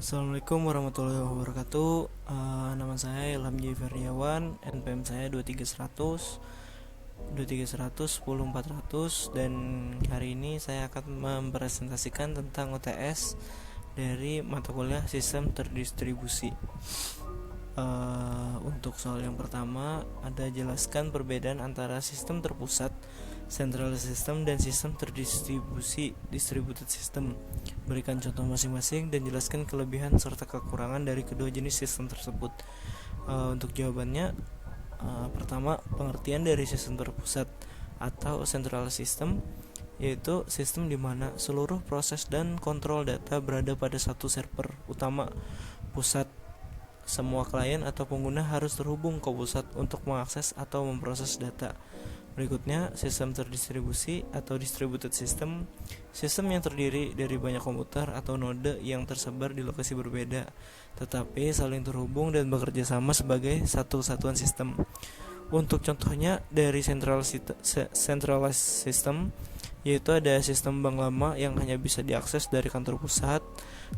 Assalamualaikum warahmatullahi wabarakatuh. Nama saya Ilham J. Feriawan, NPM saya 23100 23100 dan hari ini saya akan mempresentasikan tentang UTS dari mata kuliah Sistem Terdistribusi. Untuk soal yang pertama ada jelaskan perbedaan antara sistem terpusat central system dan sistem terdistribusi distributed system. Berikan contoh masing-masing dan jelaskan kelebihan serta kekurangan dari kedua jenis sistem tersebut. Untuk jawabannya, pertama, pengertian dari sistem terpusat atau central system yaitu sistem di mana seluruh proses dan kontrol data berada pada satu server utama pusat. Semua klien atau pengguna harus terhubung ke pusat untuk mengakses atau memproses data. Berikutnya, sistem terdistribusi atau distributed system, sistem yang terdiri dari banyak komputer atau node yang tersebar di lokasi berbeda, tetapi saling terhubung dan bekerja sama sebagai satu kesatuan sistem. Untuk contohnya dari centralized system, yaitu ada sistem bank lama yang hanya bisa diakses dari kantor pusat,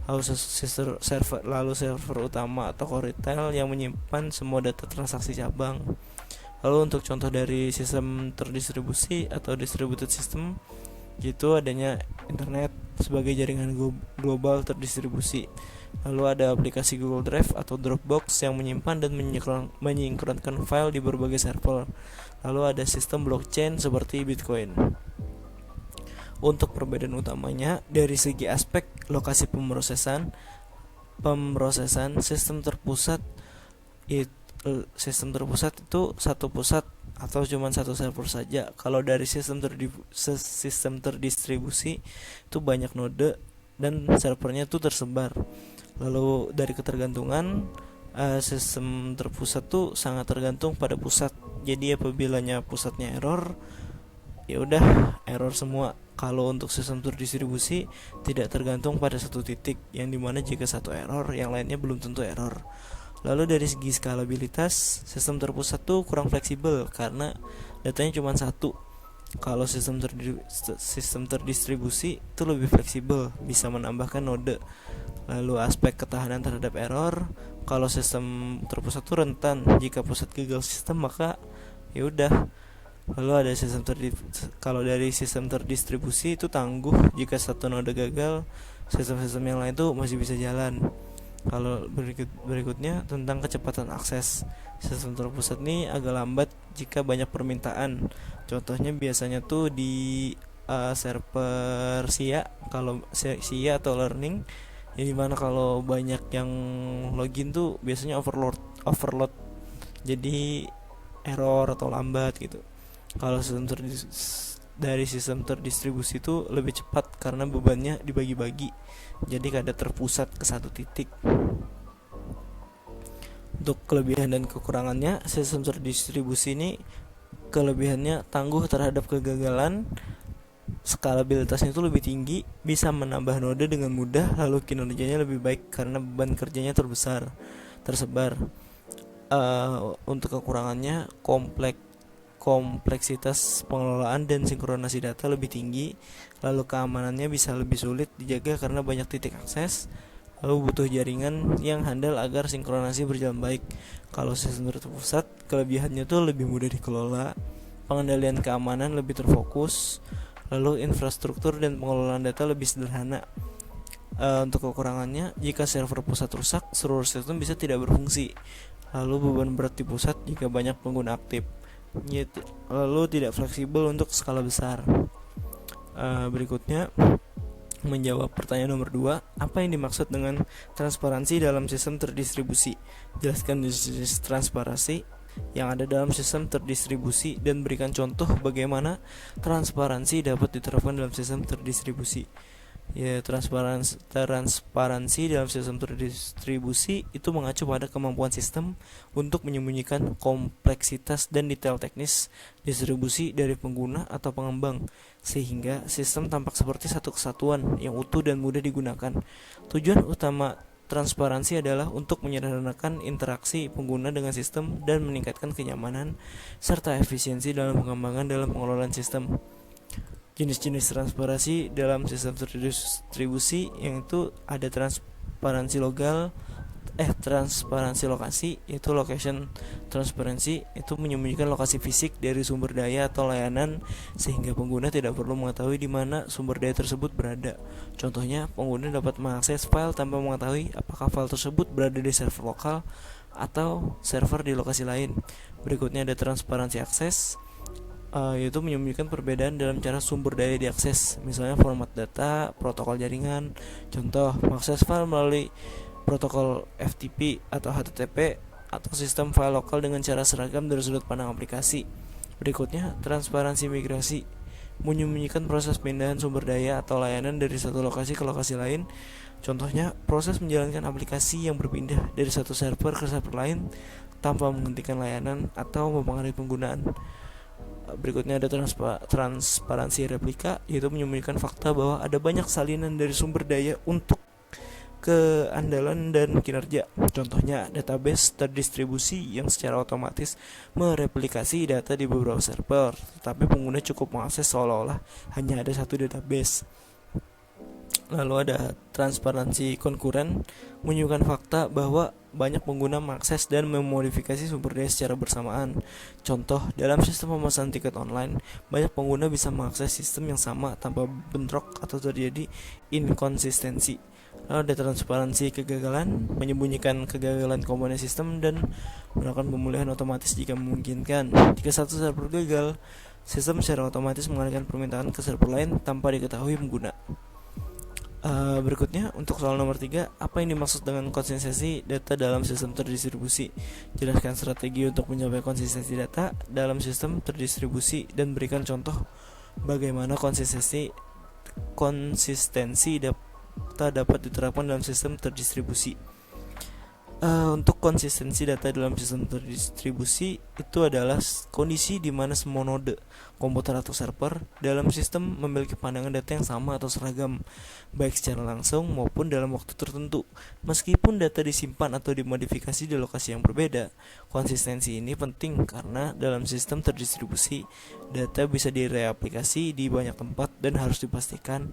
lalu server utama atau core retail yang menyimpan semua data transaksi cabang. Lalu untuk contoh dari sistem terdistribusi atau distributed system, yaitu adanya internet sebagai jaringan global terdistribusi. Lalu ada aplikasi Google Drive atau Dropbox yang menyimpan dan menyinkronkan file di berbagai server. Lalu ada sistem blockchain seperti Bitcoin. Untuk perbedaan utamanya dari segi aspek lokasi pemrosesan sistem terpusat itu satu pusat atau cuma satu server saja. Kalau dari sistem terdistribusi itu banyak node dan servernya itu tersebar. Lalu dari ketergantungan, sistem terpusat tuh sangat tergantung pada pusat. Jadi apabila pusatnya error, ya udah error semua. Kalau untuk sistem terdistribusi tidak tergantung pada satu titik, yang dimana jika satu error, yang lainnya belum tentu error. Lalu dari segi skalabilitas, sistem terpusat tuh kurang fleksibel karena datanya cuma satu. Kalau sistem terdistribusi itu lebih fleksibel, bisa menambahkan node. Lalu aspek ketahanan terhadap error, kalau sistem terpusat tuh rentan, jika pusat gagal sistem maka ya udah. Lalu ada kalau dari sistem terdistribusi itu tangguh, jika satu node gagal, sistem-sistem yang lain tuh masih bisa jalan. Kalau berikutnya tentang kecepatan akses, sistem terpusat ini agak lambat jika banyak permintaan. Contohnya biasanya tuh di server SIA, kalau SIA atau learning, yang dimana kalau banyak yang login tuh biasanya overload, jadi error atau lambat gitu. Kalau dari sistem terdistribusi itu lebih cepat karena bebannya dibagi-bagi, jadi kada terpusat ke satu titik. Untuk kelebihan dan kekurangannya, sistem terdistribusi ini kelebihannya tangguh terhadap kegagalan, skalabilitasnya itu lebih tinggi, bisa menambah node dengan mudah, lalu kinerjanya lebih baik karena beban kerjanya tersebar. Untuk kekurangannya, kompleksitas pengelolaan dan sinkronasi data lebih tinggi, lalu keamanannya bisa lebih sulit dijaga karena banyak titik akses, lalu butuh jaringan yang handal agar sinkronasi berjalan baik. Kalau sistem terpusat, kelebihannya tuh lebih mudah dikelola, pengendalian keamanan lebih terfokus, lalu infrastruktur dan pengelolaan data lebih sederhana. Untuk kekurangannya, jika server pusat rusak, seluruh sistem bisa tidak berfungsi, lalu beban berat di pusat jika banyak pengguna aktif, lalu tidak fleksibel untuk skala besar. Berikutnya menjawab pertanyaan nomor 2, apa yang dimaksud dengan transparansi dalam sistem terdistribusi? Jelaskan jenis transparansi yang ada dalam sistem terdistribusi dan berikan contoh bagaimana transparansi dapat diterapkan dalam sistem terdistribusi. Ya, transparansi dalam sistem terdistribusi itu mengacu pada kemampuan sistem untuk menyembunyikan kompleksitas dan detail teknis distribusi dari pengguna atau pengembang, sehingga sistem tampak seperti satu kesatuan yang utuh dan mudah digunakan. Tujuan utama transparansi adalah untuk menyederhanakan interaksi pengguna dengan sistem dan meningkatkan kenyamanan serta efisiensi dalam pengembangan dalam pengelolaan sistem. Jenis-jenis transparansi dalam sistem terdistribusi yang itu ada transparansi lokasi, yaitu location transparency, itu menyembunyikan lokasi fisik dari sumber daya atau layanan sehingga pengguna tidak perlu mengetahui di mana sumber daya tersebut berada. Contohnya, pengguna dapat mengakses file tanpa mengetahui apakah file tersebut berada di server lokal atau server di lokasi lain. Berikutnya ada transparansi akses, yaitu menyembunyikan perbedaan dalam cara sumber daya diakses, misalnya format data, protokol jaringan. Contoh, mengakses file melalui protokol FTP atau HTTP atau sistem file lokal dengan cara seragam dari sudut pandang aplikasi. Berikutnya, transparansi migrasi, menyembunyikan proses pindahan sumber daya atau layanan dari satu lokasi ke lokasi lain. Contohnya, proses menjalankan aplikasi yang berpindah dari satu server ke server lain tanpa menghentikan layanan atau mempengaruhi penggunaan. Berikutnya ada transparansi replika, yaitu menyembunyikan fakta bahwa ada banyak salinan dari sumber daya untuk keandalan dan kinerja. Contohnya, database terdistribusi yang secara otomatis mereplikasi data di beberapa server, tetapi pengguna cukup mengakses seolah-olah hanya ada satu database. Lalu ada transparansi konkuren, menunjukkan fakta bahwa banyak pengguna mengakses dan memodifikasi sumber daya secara bersamaan. Contoh, dalam sistem pemesanan tiket online, banyak pengguna bisa mengakses sistem yang sama tanpa bentrok atau terjadi inkonsistensi. Lalu ada transparansi kegagalan, menyembunyikan kegagalan komponen sistem dan melakukan pemulihan otomatis jika memungkinkan. Jika satu server gagal, sistem secara otomatis mengalihkan permintaan ke server lain tanpa diketahui pengguna. Berikutnya, untuk soal nomor 3, apa yang dimaksud dengan konsistensi data dalam sistem terdistribusi? Jelaskan strategi untuk mencapai konsistensi data dalam sistem terdistribusi dan berikan contoh bagaimana konsistensi data dapat diterapkan dalam sistem terdistribusi. Untuk konsistensi data dalam sistem terdistribusi itu adalah kondisi di mana semua node, komputer atau server dalam sistem memiliki pandangan data yang sama atau seragam, baik secara langsung maupun dalam waktu tertentu. Meskipun data disimpan atau dimodifikasi di lokasi yang berbeda, konsistensi ini penting karena dalam sistem terdistribusi, data bisa direaplikasi di banyak tempat dan harus dipastikan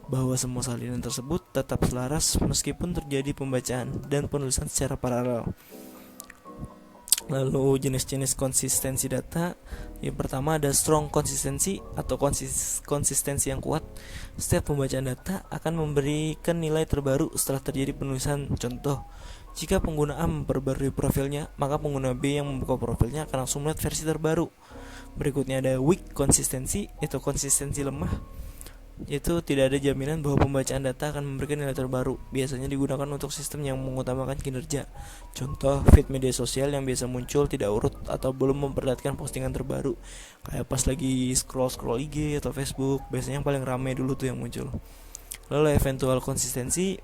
bahwa semua salinan tersebut tetap selaras meskipun terjadi pembacaan dan penulisan secara paralel. Lalu jenis-jenis konsistensi data, yang pertama ada strong konsistensi atau konsistensi yang kuat. Setiap pembacaan data akan memberikan nilai terbaru setelah terjadi penulisan. Contoh, jika pengguna A memperbarui profilnya, maka pengguna B yang membuka profilnya akan langsung melihat versi terbaru. Berikutnya ada weak konsistensi, itu konsistensi lemah, yaitu tidak ada jaminan bahwa pembacaan data akan memberikan nilai terbaru. Biasanya digunakan untuk sistem yang mengutamakan kinerja. Contoh, feed media sosial yang biasa muncul tidak urut atau belum memperlihatkan postingan terbaru. Kayak pas lagi scroll IG atau Facebook, biasanya yang paling ramai dulu tuh yang muncul. Lalu eventual konsistensi,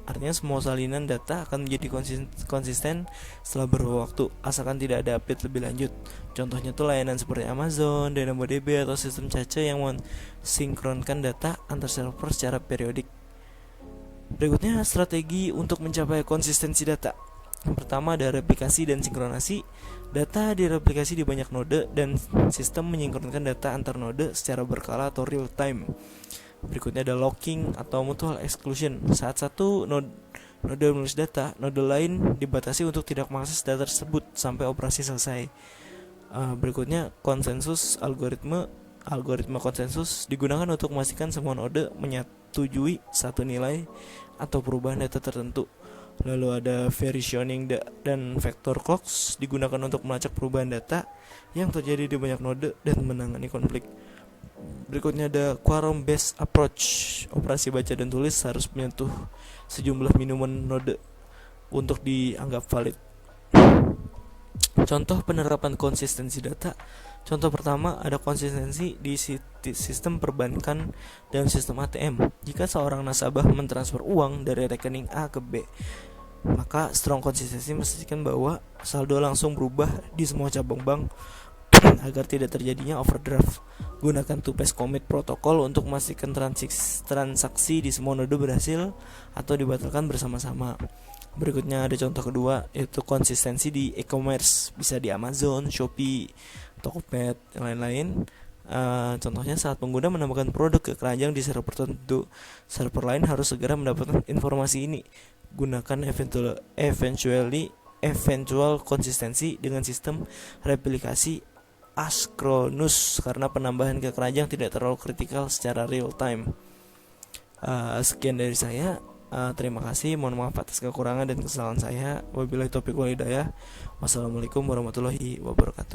artinya semua salinan data akan menjadi konsisten setelah beberapa waktu, asalkan tidak ada update lebih lanjut. Contohnya tuh layanan seperti Amazon, DynamoDB atau sistem Cache yang mensinkronkan data antar server secara periodik. Berikutnya, strategi untuk mencapai konsistensi data. Yang pertama ada replikasi dan sinkronasi. Data direplikasi di banyak node dan sistem menyinkronkan data antar node secara berkala atau real time. Berikutnya ada locking atau mutual exclusion. Saat satu node menulis data, node lain dibatasi untuk tidak mengakses data tersebut sampai operasi selesai. Berikutnya konsensus algoritma konsensus digunakan untuk memastikan semua node menyetujui satu nilai atau perubahan data tertentu. Lalu ada versioning dan vector clocks digunakan untuk melacak perubahan data yang terjadi di banyak node dan menangani konflik. Berikutnya ada quorum based approach. Operasi baca dan tulis harus menyentuh sejumlah minimum node untuk dianggap valid. Contoh penerapan konsistensi data. Contoh pertama ada konsistensi di sistem perbankan dan sistem ATM. Jika seorang nasabah mentransfer uang dari rekening A ke B, maka strong konsistensi memastikan bahwa saldo langsung berubah di semua cabang bank agar tidak terjadinya overdraft. Gunakan two-phase commit protokol untuk memastikan transaksi di semua node berhasil atau dibatalkan bersama-sama. Berikutnya ada contoh kedua, yaitu konsistensi di e-commerce, bisa di Amazon, Shopee, Tokopedia, dan lain-lain. Contohnya saat pengguna menambahkan produk ke keranjang di server tertentu, server lain harus segera mendapatkan informasi ini. Gunakan eventual konsistensi dengan sistem replikasi Asynchronous karena penambahan ke keranjang tidak terlalu kritikal secara real time. Sekian dari saya. Terima kasih. Mohon maaf atas kekurangan dan kesalahan saya. Wabillahi taufiq wal hidayah. Wassalamualaikum warahmatullahi wabarakatuh.